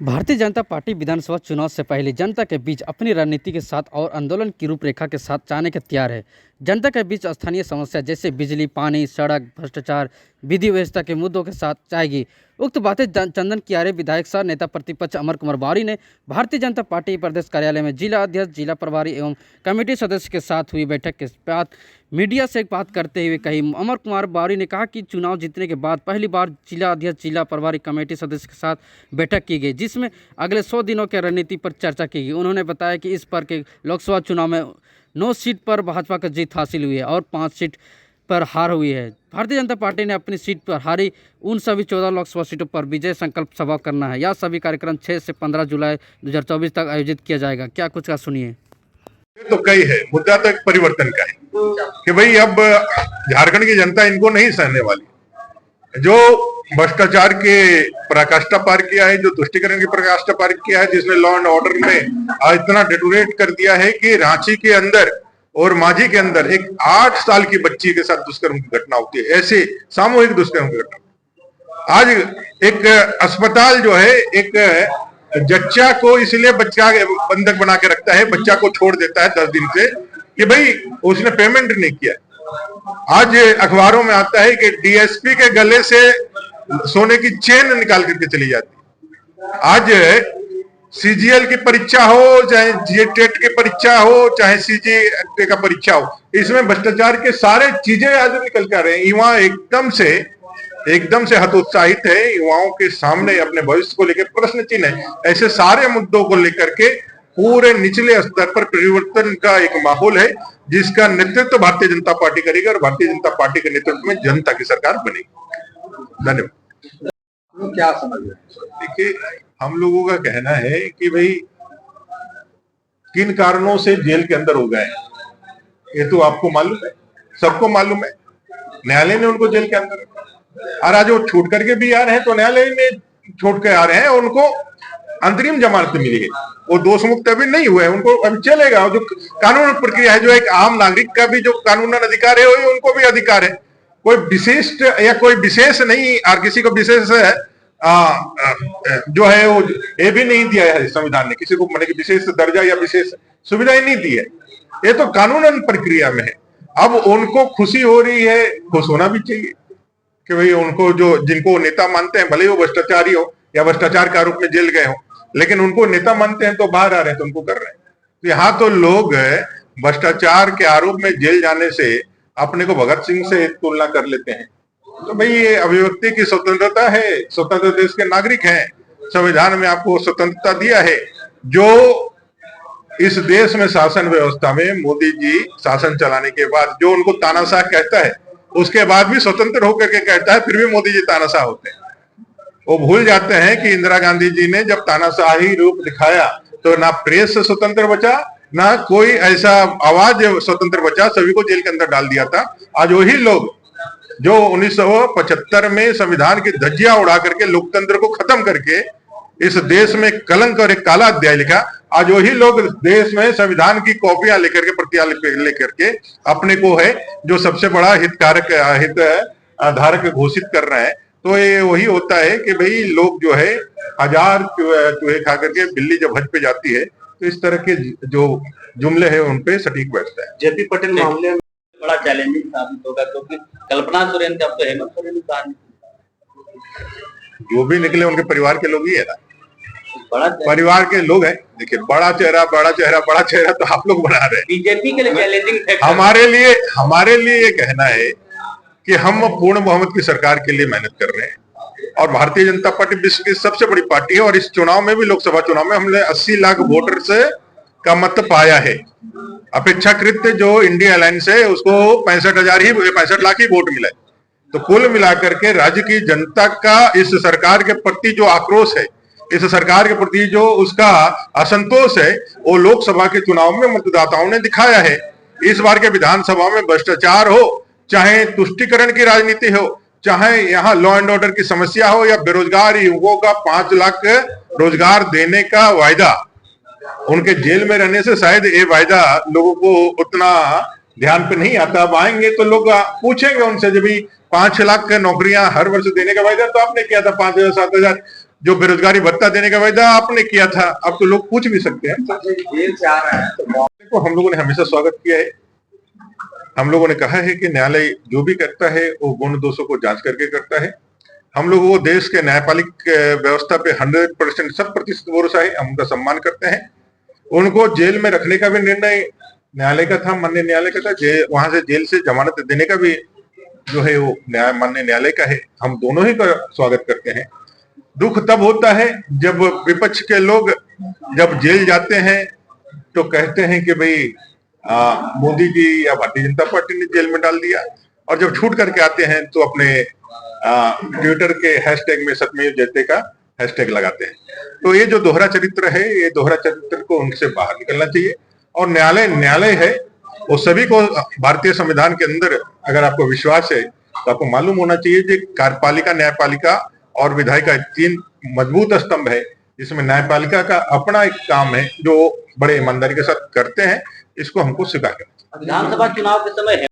Bharatiya Janata party विधानसभा चुनाव से पहले जनता के बीच अपनी रणनीति के साथ और आंदोलन की रूपरेखा के साथ जाने के तैयार है। जनता के बीच स्थानीय समस्या जैसे बिजली, पानी, सड़क, भ्रष्टाचार, विधि व्यवस्था के मुद्दों के साथ जाएगी। उक्त बातें चंदन कियारे विधायक सह नेता प्रतिपक्ष अमर कुमार बावरी ने भारतीय जनता पार्टी प्रदेश कार्यालय में जिला अध्यक्ष, जिला प्रभारी एवं कमेटी सदस्य के साथ हुई बैठक के बाद मीडिया से बात करते हुए कही। अमर कुमार बावरी ने कहा कि चुनाव जीतने के बाद पहली बार जिला अध्यक्ष, जिला प्रभारी, कमेटी सदस्य के साथ बैठक की गई, जिसमें अगले 100 दिनों के रणनीति पर चर्चा की गई। उन्होंने बताया कि इस बार के लोकसभा चुनाव में 9 सीट पर भाजपा को जीत हासिल हुई है और 5 सीट पर हार हुई है। भारतीय जनता पार्टी ने अपनी सीट पर हारी उन सभी 14 लोकसभा सीटों पर विजय संकल्प सभा करना है। यह सभी कार्यक्रम 6 से 15 जुलाई 2024 तक आयोजित किया जाएगा। क्या कुछ का सुनिए। तो कई है, मुद्दा तो एक परिवर्तन का है कि भाई अब झारखंड की जनता इनको नहीं सहने वाली। जो भ्रष्टाचार के पराकाष्ठा पार किया है, जो तुष्टिकरण की पराकाष्ठा पार किया है, जिसने लॉ एंड ऑर्डर में इतना डिटोरेट कर दिया है कि रांची के अंदर और मांझी के अंदर एक 8 साल की बच्ची के साथ दुष्कर्म की घटना होती है, ऐसे सामूहिक दुष्कर्म की घटना। आज एक अस्पताल जो है एक जच्चा को इसलिए बच्चा बंधक बना के रखता है, बच्चा को छोड़ देता है 10 दिन से कि भाई उसने पेमेंट नहीं किया। आज अखबारों में आता है कि डीएसपी के गले से सोने की चेन निकाल करके चली जाती। आज सीजीएल की परीक्षा हो, चाहे जेटेट की परीक्षा हो, चाहे सीजीएल का परीक्षा हो, इसमें भ्रष्टाचार के सारे चीजें आज निकल के आ रहे हैं। युवा एकदम से हतोत्साहित है, युवाओं के सामने अपने भविष्य को लेकर प्रश्न चिन्ह है। ऐसे सारे मुद्दों को लेकर के पूरे निचले स्तर पर परिवर्तन का एक माहौल है, जिसका नेतृत्व भारतीय जनता पार्टी करेगी और भारतीय जनता पार्टी के नेतृत्व में जनता की सरकार बनेगी। धन्यवाद। तो क्या समझ रहे हैं? देखिए, हम लोगों का कहना है कि भाई किन कारणों से जेल के अंदर हो गए, ये तो आपको मालूम है, सबको मालूम है। न्यायालय ने उनको जेल के अंदर, और आज वो छूट करके भी आ रहे हैं तो न्यायालय में छोड़ के आ रहे हैं, उनको अंतरिम जमानत मिली है, वो दोष मुक्त अभी नहीं हुए, उनको अभी चलेगा। जो कानून प्रक्रिया है, जो एक आम नागरिक का भी जो कानूनन अधिकार है, वही उनको भी अधिकार है। कोई विशिष्ट या कोई विशेष नहीं, और किसी को विशेष जो है वो ये भी नहीं दिया है संविधान ने, किसी को मैंने विशेष दर्जा या विशेष सुविधा ही नहीं दी है। ये तो कानूनन प्रक्रिया में है। अब उनको खुशी हो रही है, खुश होना भी चाहिए कि भाई उनको जो जिनको नेता मानते हैं, भले वो भ्रष्टाचारी हो या भ्रष्टाचार के आरोप में जेल गए हो, लेकिन उनको नेता मानते हैं तो बाहर आ रहे हैं, तो उनको कर रहे हैं। तो यहाँ तो लोग भ्रष्टाचार के आरोप में जेल जाने से अपने को भगत सिंह से तुलना कर लेते हैं। तो भाई ये अभिव्यक्ति की स्वतंत्रता है, स्वतंत्र देश के नागरिक हैं, संविधान में आपको स्वतंत्रता दिया है। जो इस देश में शासन व्यवस्था में मोदी जी शासन चलाने के बाद जो उनको तानाशाह कहता है, उसके बाद भी स्वतंत्र होकर के कहता है, फिर भी मोदी जी तानाशाह होते हैं। वो भूल जाते हैं कि इंदिरा गांधी जी ने जब तानाशाही रूप दिखाया तो ना प्रेस से स्वतंत्र बचा, ना कोई ऐसा आवाज स्वतंत्र बचा, सभी को जेल के अंदर डाल दिया था। आज वही लोग जो 1975 में संविधान की धज्जियां उड़ा करके लोकतंत्र को खत्म करके इस देश में कलंक और एक काला अध्याय लिखा, आज वही लोग देश में संविधान की कॉपियां लेकर के, प्रतियां लेकर के अपने को है जो सबसे बड़ा हित धारक घोषित कर रहे हैं। तो ये वही होता है कि भाई लोग जो है हजार चूहे खा करके बिल्ली जब हज पे जाती है, तो इस तरह के जो जुमले हैं उन पे सटीक बैठता है। जेपी पटेल मामले में बड़ा चैलेंजिंग साबित होगा, क्योंकि कल्पना सोरेन का तो हेमंत सोरेन का जो भी निकले उनके परिवार के लोग ही है ना, परिवार के लोग हैं। देखिए, बड़ा चेहरा तो आप लोग बना रहे हैं। बीजेपी के लिए चैलेंजिंग हमारे लिए ये कहना है कि हम पूर्ण बहुमत की सरकार के लिए मेहनत कर रहे हैं, और भारतीय जनता पार्टी विश्व की सबसे बड़ी पार्टी है, और इस चुनाव में भी, लोकसभा चुनाव में हमने 80 लाख वोटर से का मत पाया है। अपेक्षाकृत जो इंडिया अलायंस है उसको 65 लाख ही वोट मिला है। तो कुल मिलाकर के राज्य की जनता का इस सरकार के प्रति जो आक्रोश है, इस सरकार के प्रति जो उसका असंतोष है, वो लोकसभा के चुनाव में मतदाताओं ने दिखाया है। इस बार के विधानसभा में भ्रष्टाचार हो, चाहे तुष्टिकरण की राजनीति हो, चाहे यहाँ लॉ एंड ऑर्डर की समस्या हो, या बेरोजगार युवकों का 5 लाख रोजगार देने का वायदा, उनके जेल में रहने से शायद ये वायदा लोगों को उतना ध्यान पे नहीं आता। अब आएंगे तो लोग पूछेंगे उनसे, जब भी 5 लाख नौकरियां हर वर्ष देने का वायदा तो आपने किया था, 5,000 7,000 जो बेरोजगारी भत्ता देने का वायदा आपने किया था, अब तो लोग पूछ भी सकते हैं। जेल से आ रहे हैं तो को हम लोगों ने हमेशा स्वागत किया है। हम लोगों ने कहा है कि न्यायालय जो भी करता है वो गुण दोषों को जांच करके करता है। हम लोग वो देश के न्यायपालिक व्यवस्था पे 100% 100% भरोसा है, हम उनका सम्मान करते हैं। उनको जेल में रखने का भी निर्णय न्यायालय का था, माननीय न्यायालय का था। वहां से जेल से जमानत देने का भी जो है वो माननीय न्यायालय का है। हम दोनों ही का स्वागत करते हैं। दुख तब होता है जब विपक्ष के लोग जब जेल जाते हैं तो कहते हैं कि भाई मोदी जी या भारतीय जनता पार्टी ने जेल में डाल दिया, और जब छूट करके आते हैं तो अपने ट्विटर के हैशटैग में सत्यमेव जयते का हैशटैग लगाते हैं। तो ये जो दोहरा चरित्र है, ये दोहरा चरित्र को उनसे बाहर निकलना चाहिए। और न्यायालय है वो सभी को, भारतीय संविधान के अंदर अगर आपको विश्वास है तो आपको मालूम होना चाहिए कि कार्यपालिका, न्यायपालिका और विधायिका 3 मजबूत स्तंभ है, जिसमें न्यायपालिका का अपना एक काम है जो बड़े ईमानदारी के साथ करते हैं। इसको हमको स्वीकार करना। विधानसभा चुनाव के समय